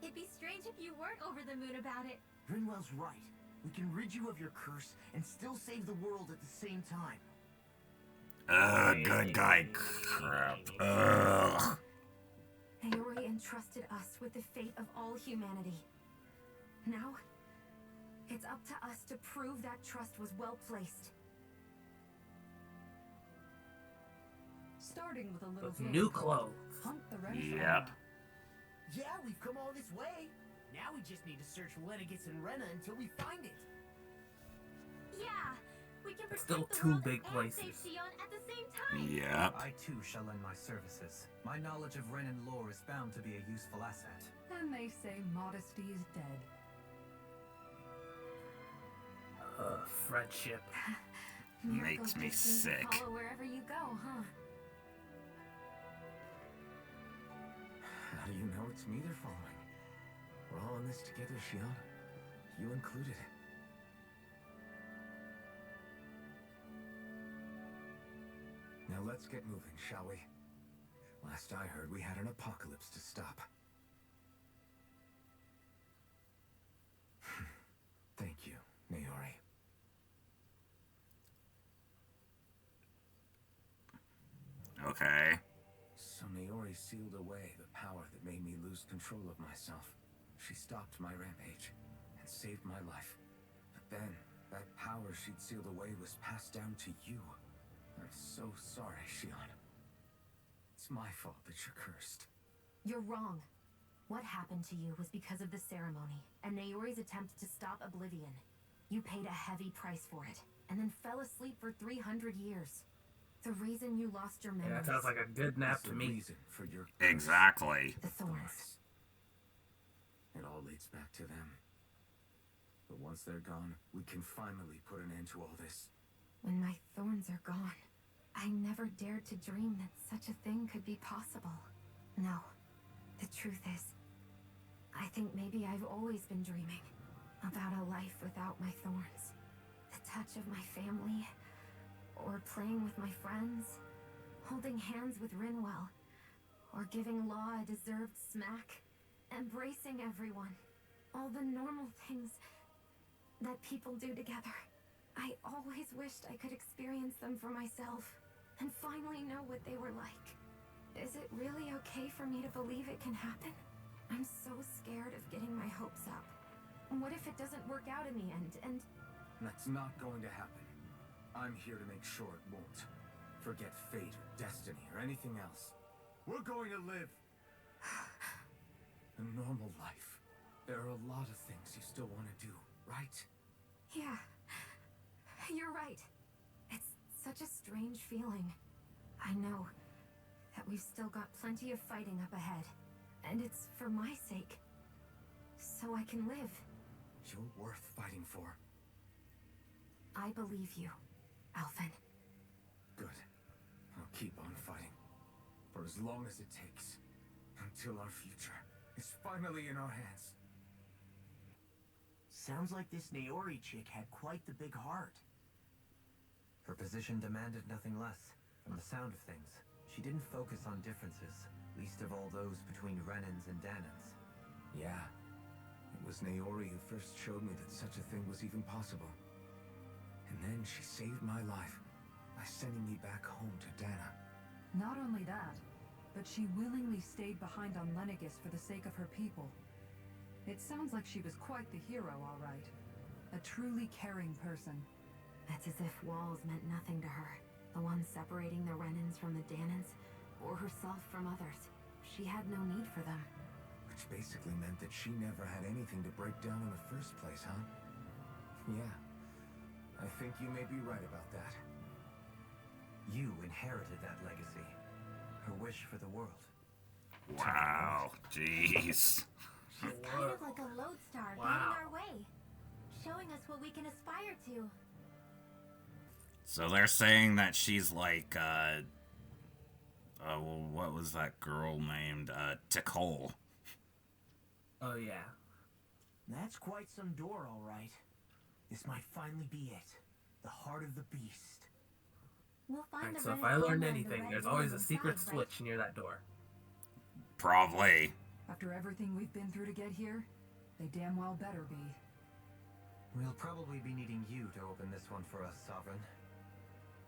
It'd be strange if you weren't over the moon about it. Grinwell's right. We can rid you of your curse and still save the world at the same time. Good guy crap. Ugh. Naori entrusted us with the fate of all humanity. Now, it's up to us to prove that trust was well placed. Starting with a little With game new called clothes. Hunt the Renis Yep. Alma. Yeah, we've come all this way. Now we just need to search Lenegis and Rena until we find it. Yeah, we can protect Still the two world big and places. save Shion at the same time. Yep. I too shall lend my services. My knowledge of Renan lore is bound to be a useful asset. And they say modesty is dead. Friendship. Makes me just seem to sick. follow wherever you go, huh? How do you know it's me they're following? We're all in this together, Shion. You included. Now Let's get moving, shall we? Last I heard, we had an apocalypse to stop. Thank you, Naori. Okay. So Naori sealed away the power that made me lose control of myself. She stopped my rampage and saved my life. But then, that power she'd sealed away was passed down to you. I'm so sorry, Shion. It's my fault that you're cursed. You're wrong. What happened to you was because of the ceremony, and Naori's attempt to stop Oblivion. You paid a heavy price for it, and then fell asleep for 300 years. The reason you lost your Yeah, memories... that sounds like a good nap It's to the me. reason for your Exactly. The thorns. It all leads back to them. But once they're gone, we can finally put an end to all this. When my thorns are gone, I never dared to dream that such a thing could be possible. No. The truth is, I think maybe I've always been dreaming about a life without my thorns. The touch of my family, or playing with my friends, holding hands with Rinwell, or giving Law a deserved smack, embracing everyone. All the normal things that people do together. I always wished I could experience them for myself, and finally know what they were like. Is it really okay for me to believe it can happen? I'm so scared of getting my hopes up. What if it doesn't work out in the end, and... That's not going to happen. I'm here to make sure it won't. Forget fate or destiny or anything else. We're going to live a normal life. There are a lot of things you still want to do, right? Yeah. You're right. It's such a strange feeling. I know that we've still got plenty of fighting up ahead. And it's for my sake. So I can live. You're worth fighting for. I believe you, Alphen. Good. I'll keep on fighting. For as long as it takes. Until our future is finally in our hands. Sounds like this Naori chick had quite the big heart. Her position demanded nothing less. From the sound of things, she didn't focus on differences, least of all those between Renans and Danans. Yeah. It was Naori who first showed me that such a thing was even possible. And then she saved my life by sending me back home to Dana. Not only that, but she willingly stayed behind on Lenegis for the sake of her people. It sounds like she was quite the hero, all right. A truly caring person. It's as if walls meant nothing to her. The ones separating the Renans from the Danans, or herself from others. She had no need for them. Which basically meant that she never had anything to break down in the first place, huh? Yeah. I think you may be right about that. You inherited that legacy. Her wish for the world. Wow. Jeez. She's kind of like a lodestar guiding our way, showing us what we can aspire to. So they're saying that she's like, well, what was that girl named? Tikol. Oh, yeah. That's quite some door, all right. This might finally be it. The heart of the beast. We'll find Alright, the so if Renan I learned armor and the anything, red there's door always a inside, secret right? switch near that door. Probably. After everything we've been through to get here, they damn well better be. We'll probably be needing you to open this one for us, Sovereign.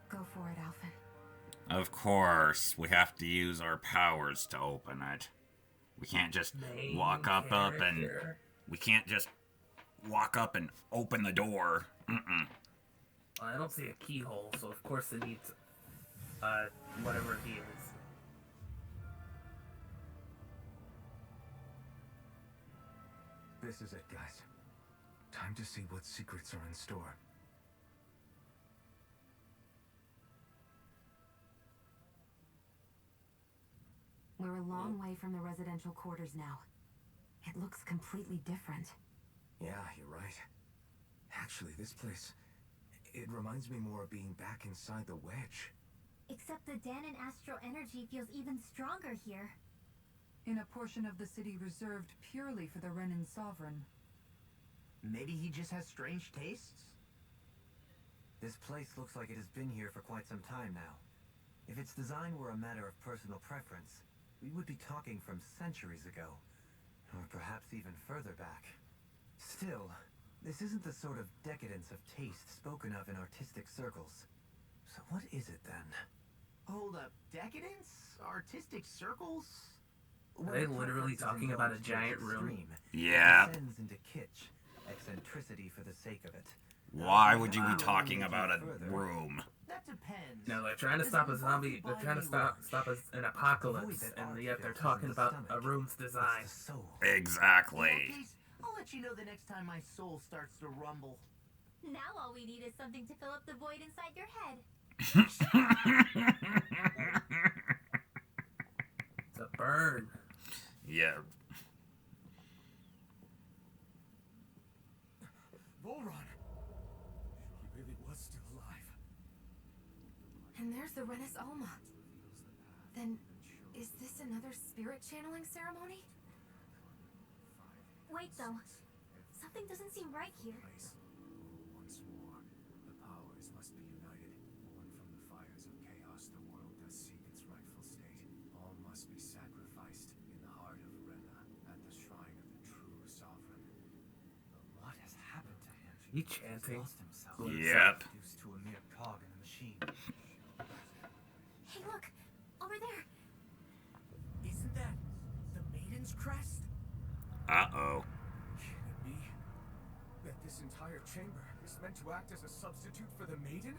Go for it, Alphen. Of course, we have to use our powers to open it. We can't just Main walk up and... character. We can't just walk up and open the door. Mm-mm. I don't see a keyhole, so of course it needs, whatever he is. This is it, guys. Time to see what secrets are in store. We're a long way from the residential quarters now. It looks completely different. Yeah, you're right. Actually, this place... It reminds me more of being back inside the wedge. Except the Danon astral energy feels even stronger here. In a portion of the city reserved purely for the Renan Sovereign. Maybe he just has strange tastes? This place looks like it has been here for quite some time now. If its design were a matter of personal preference, we would be talking from centuries ago, or perhaps even further back. Still, this isn't the sort of decadence of taste spoken of in artistic circles. So what is it then? Hold up, decadence? Artistic circles? Are they literally talking about a giant room? Yeah. It descends into kitsch, eccentricity for the sake of it. Why would you be talking about a room? That depends. No, they're trying to stop a zombie. They're trying to stop an apocalypse, and yet they're talking about a room's design. Exactly. In that case, I'll let you know the next time my soul starts to rumble. Now all we need is something to fill up the void inside your head. It's a burn. Yeah. Volron! He really was still alive. And there's the Renis Alma. Then, is this another spirit channeling ceremony? Wait though, something doesn't seem right here. Once more, the powers must be united. Born from the fires of chaos, the world does seek its rightful state. All must be sacrificed in the heart of Rena, at the shrine of the true sovereign. But what has happened to him? He chanting. Lost himself. Yep. Reduced to a mere cog in the machine. Hey look, over there. Isn't that the Maiden's crest? Uh-oh. Can it be that this entire chamber is meant to act as a substitute for the maiden?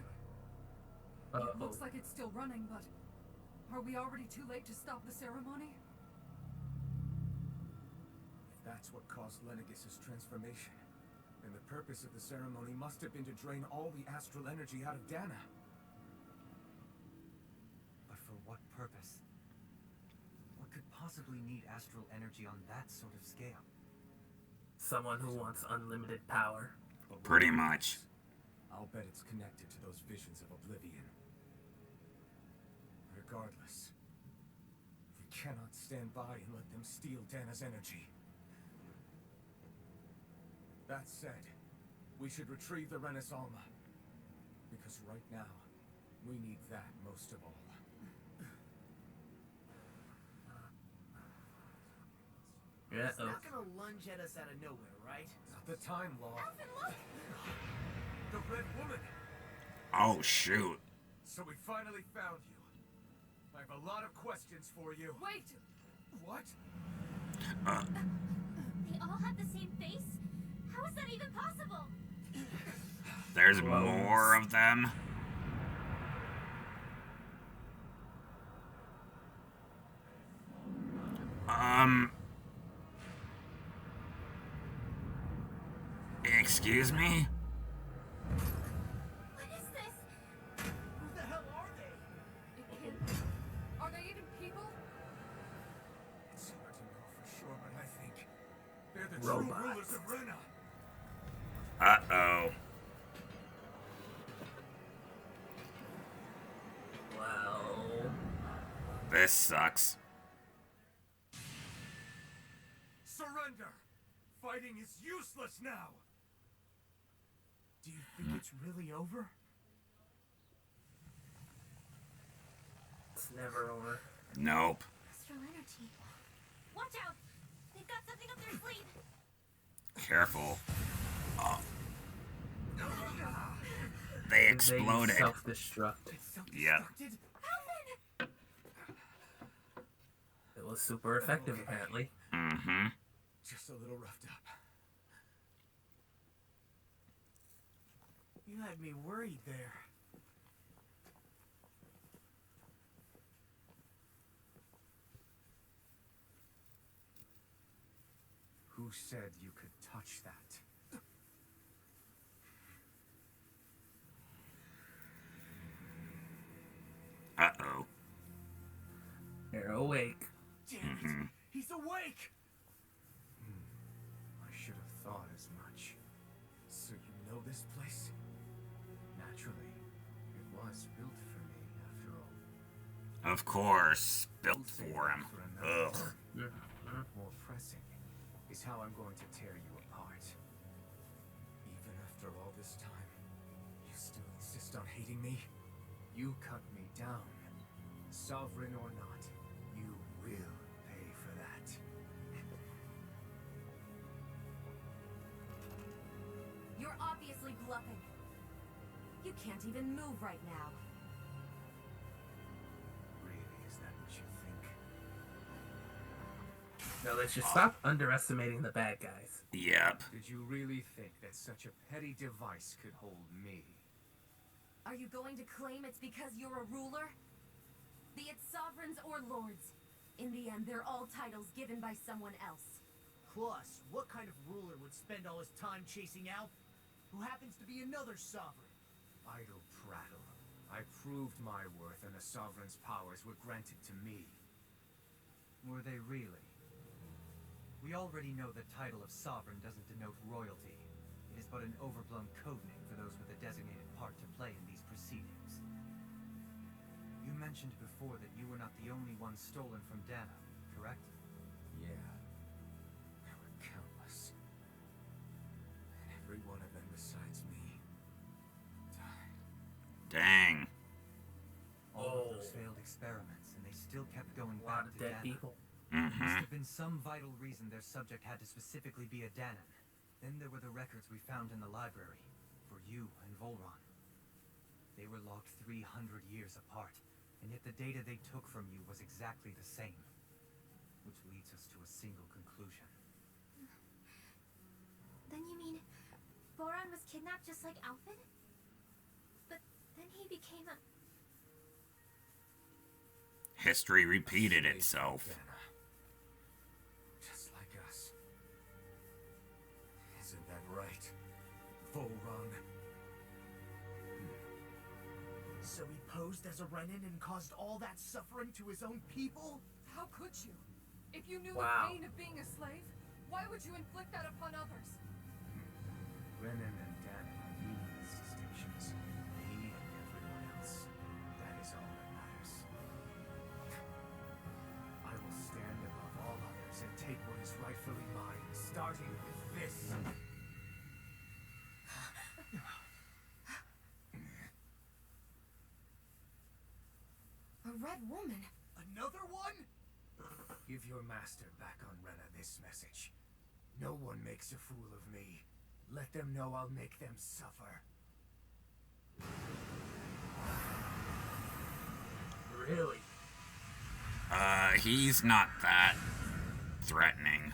It looks like it's still running, but are we already too late to stop the ceremony? If that's what caused Lenegis' transformation, then the purpose of the ceremony must have been to drain all the astral energy out of Dana. But for what purpose? What could possibly need astral energy on that sort of scale? Someone who wants unlimited power. But Pretty much. I'll bet it's connected to those visions of oblivion. Regardless, we cannot stand by and let them steal Dana's energy. That said, we should retrieve the Renis Alma. Because right now, we need that most of all. Yeah. It's not gonna lunge at us out of nowhere, right? Not the time, Law. Alvin, look! The Red Woman! Oh, shoot. So we finally found you. I have a lot of questions for you. Wait! What? They all have the same face? How is that even possible? There's more of them. Excuse me? What is this? Who the hell are they? It can't. Are they even people? It's hard to know for sure, but I think they're the Robots. true rulers of Rena. Uh-oh. Well, This sucks. Surrender! Fighting is useless now! Do you think it's really over? it's never over. Nope. Astral energy. Watch out! They've got something up their sleeve. Careful. Oh. They exploded. They self-destruct. Yep. Alvin! It was super effective, apparently. Mm-hmm. Just a little roughed up. You had me worried there. Who said you could touch that? Uh-oh. They're awake. Damn it! He's awake! I should have thought as much. So you know this place? Naturally. It was built for me, after all. Of course. Built for him. Ugh. More pressing is how I'm going to tear you apart. Even after all this time, you still insist on hating me? You cut me down, Sovereign or not, you will pay for that. You're obviously bluffing. You can't even move right now. Really, is that what you think? No, let's just stop underestimating the bad guys. Yep. Did you really think that such a petty device could hold me? Are you going to claim it's because you're a ruler? Be it sovereigns or lords. In the end, they're all titles given by someone else. Plus, what kind of ruler would spend all his time chasing Alf, who happens to be another sovereign? Idle prattle. I proved my worth and the Sovereign's powers were granted to me. Were they really? We already know the title of sovereign doesn't denote royalty. It is but an overblown codename for those with a designated part to play in these proceedings. You mentioned before that you were not the only one stolen from Dana, correct? Yeah. There were countless. And every one of them besides me died. Dang. All of those failed experiments, and they still kept going A lot back of to dead Dana. people. There must have been some vital reason their subject had to specifically be a Danan. Then there were the records we found in the library, for you and Volron. They were logged 300 years apart, and yet the data they took from you was exactly the same. Which leads us to a single conclusion. Then you mean Voron was kidnapped just like Alfin? But then he became a... History repeated Slave itself. Dana. Just like us. Isn't that right, Volron? So he posed as a Renin and caused all that suffering to his own people? How could you? If you knew Wow. the pain of being a slave, why would you inflict that upon others? Renin and Dana are meaningless distinctions. Me and everyone else. That is all that matters. I will stand above all others and take what is rightfully mine, starting with this. a red woman? Another one? Give your master back on Rena this message. No one makes a fool of me. Let them know I'll make them suffer. Really? He's not that threatening.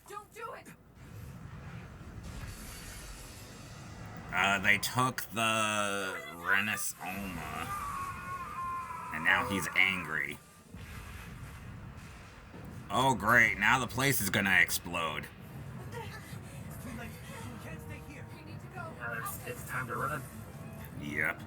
Don't do it! They took the Renis Alma, and now he's angry. Oh great, now the place is gonna explode. Too late. We can't stay here. We need to go. Now it's time to run. Yep.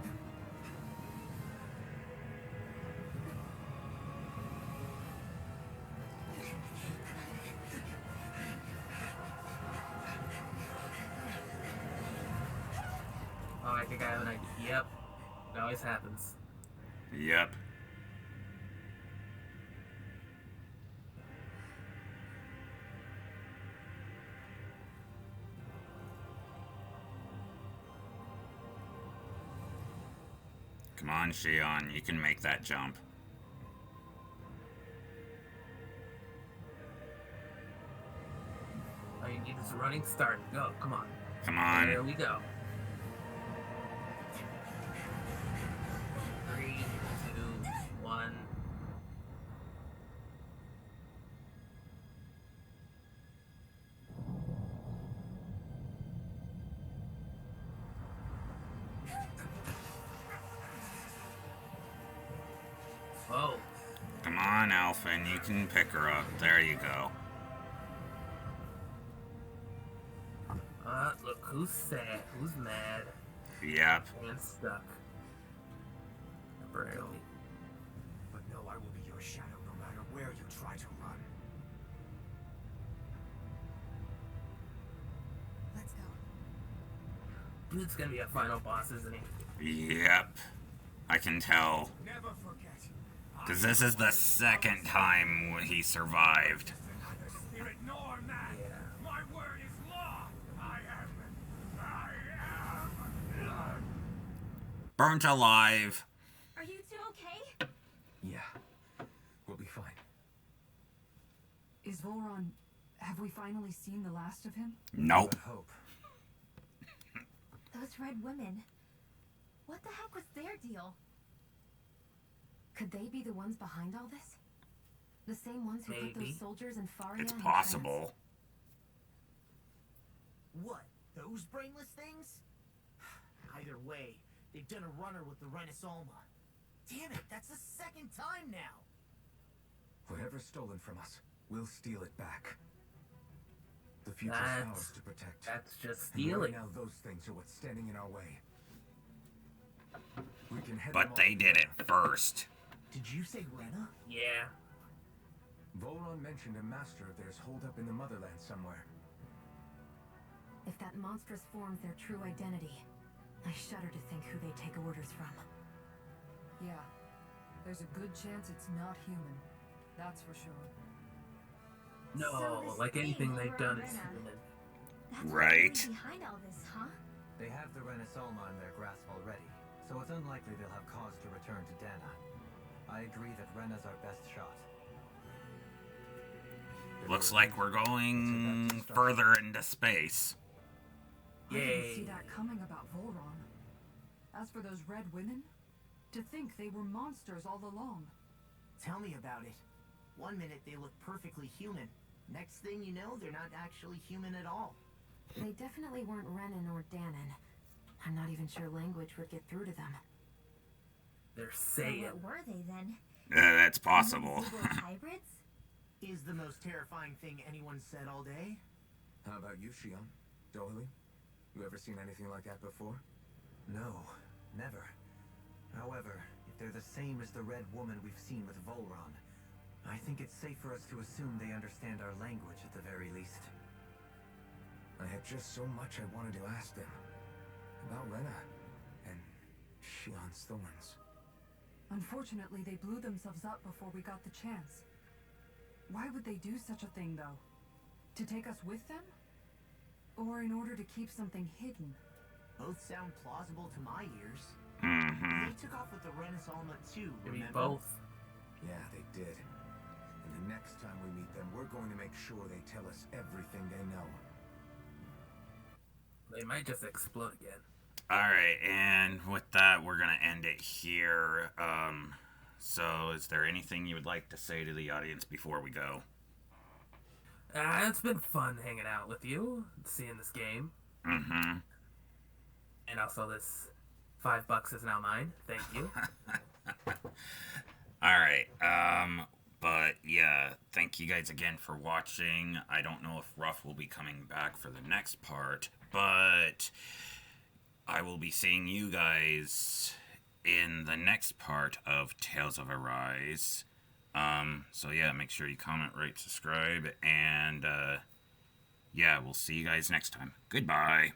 Oh, I think I have an idea. Yep. It always happens. Yep. Come on, Shion, you can make that jump. All you need is a running start. Go, come on. Come on. There we go. 3, 2, 1. Whoa. Come on, Alphin, you can pick her up. There you go. Look, who's sad? Who's mad? Yep. And stuck. Temporarily. But know I will be your shadow no matter where you try to run. Let's go. Dude's gonna be a final boss, isn't he? Yep. I can tell. Never forget. Because this is the second time he survived. Neither spirit nor man. Yeah. My word is law. I am. Burnt alive. Are you two Is Volron... Have we finally seen the last of him? Nope. I hope. Those red women. What the heck was their deal? Could they be the ones behind all this? The same ones who put Maybe. those soldiers in Faria It's in possible. What? Those brainless things? Either way, they've done a runner with the Renaissance. Damn it, that's the second time now! Whatever's stolen from us, we'll steal it back. The future's That's- ours to protect. That's just And right stealing. now, those things are what's standing in our way. We can head them But off they did it there. first. Did you say Rena? Yeah. Volron mentioned a master of theirs holed up in the motherland somewhere. If that monstrous form's their true identity, I shudder to think who they take orders from. Yeah. There's a good chance it's not human. That's for sure. No, So this like anything thing they've over done in is Rena. human. That's Right. what's really behind all this, huh? They have the Renaissance in their grasp already, so it's unlikely they'll have cause to return to Dana. I agree that Rena's our best shot. Looks like we're going further into space. I didn't Yay. see that coming about Volron. As for those red women, to think they were monsters all along. Tell me about it. One minute they look perfectly human. Next thing you know, they're not actually human at all. They definitely weren't Renan or Danon. I'm not even sure language would get through to them. They're So saying. what were they then? That's possible. Zoogle hybrids? Is the most terrifying thing anyone said all day? How about you, Shion? Dohalie? You ever seen anything like that before? No, never. However, if they're the same as the red woman we've seen with Volron, I think it's safe for us to assume they understand our language at the very least. I had just so much I wanted to ask them. About Rena. And Shion's thorns. Unfortunately, they blew themselves up before we got the chance. Why would they do such a thing, though? To take us with them? Or in order to keep something hidden? Both sound plausible to my ears. Mm-hmm. They took off with the Renaissance too, Maybe remember? both. Yeah, they did. And the next time we meet them, we're going to make sure they tell us everything they know. They might just explode again. Alright, and with that, we're going to end it here. So, is there anything you would like to say to the audience before we go? It's been fun hanging out with you, seeing this game, Mm-hmm. and also this $5 is now mine. Thank you. Alright, but yeah, thank you guys again for watching. I don't know if Rough will be coming back for the next part, but I will be seeing you guys in the next part of Tales of Arise. So yeah, make sure you comment, rate, subscribe, and yeah, we'll see you guys next time. Goodbye.